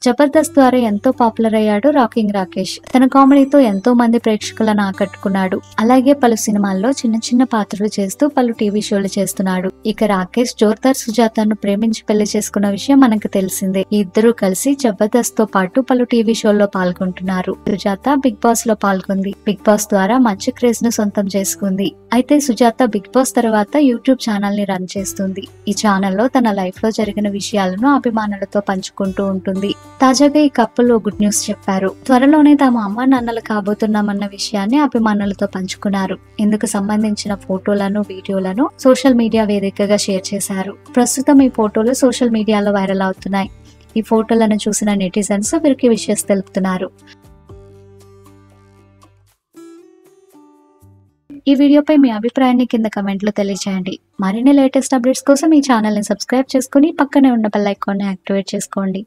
జబర్దస్త్ ద్వారా ఎంతో పాపులర్ అయ్యాడు రాకింగ్ రాకేష్. తన కామెడీతో ఎంతో మంది ప్రేక్షకులను ఆకట్టుకున్నాడు. అలాగే పలు సినిమాల్లో చిన్న చిన్న పాత్రలు చేస్తూ పలు టీవీ షోలు చేస్తున్నాడు. ఇక రాకేష్ జోర్దార్ సుజాతను ప్రేమించి పెళ్లి చేసుకున్న విషయం మనకు తెలిసిందే. ఈ ఇద్దరు కలిసి జబర్దస్త్ తో పాటు పలు టీవీ షోల్లో పాల్గొంటున్నారు. సుజాత బిగ్ బాస్ లో పాల్గొంది. బిగ్ బాస్ ద్వారా మంచి క్రేజ్ ను సొంతం చేసుకుంది. అయితే సుజాత బిగ్ బాస్ తర్వాత యూట్యూబ్ ఛానల్ ని రన్ చేస్తుంది. ఈ ఛానల్లో తన లైఫ్ లో జరిగిన విషయాలను అభిమానులతో పంచుకుంటూ ఉంటుంది. తాజాగా ఈ కప్పుల్ గుడ్ న్యూస్ చెప్పారు. త్వరలోనే తాము అమ్మా నాన్నలు కాబోతున్నామన్న విషయాన్ని అభిమానులతో పంచుకున్నారు. ఇందుకు సంబంధించిన ఫోటోలను, వీడియోలను సోషల్ మీడియా వేదికగా షేర్ చేశారు. ప్రస్తుతం ఈ ఫోటోలు సోషల్ మీడియాలో వైరల్ అవుతున్నాయి. ఈ ఫోటోలను చూసిన నెటిజన్స్ వీరికి విషెస్ తెలుపుతున్నారు. ఈ వీడియోపై మీ అభిప్రాయాన్ని కింద కమెంట్లో తెలియజేయండి. మరిన్ని లేటెస్ట్ అప్డేట్స్ కోసం ఈ ఛానల్ ని సబ్స్క్రైబ్ చేసుకుని పక్కనే ఉన్న బెల్ ఐకాన్ ని యాక్టివేట్ చేసుకోండి.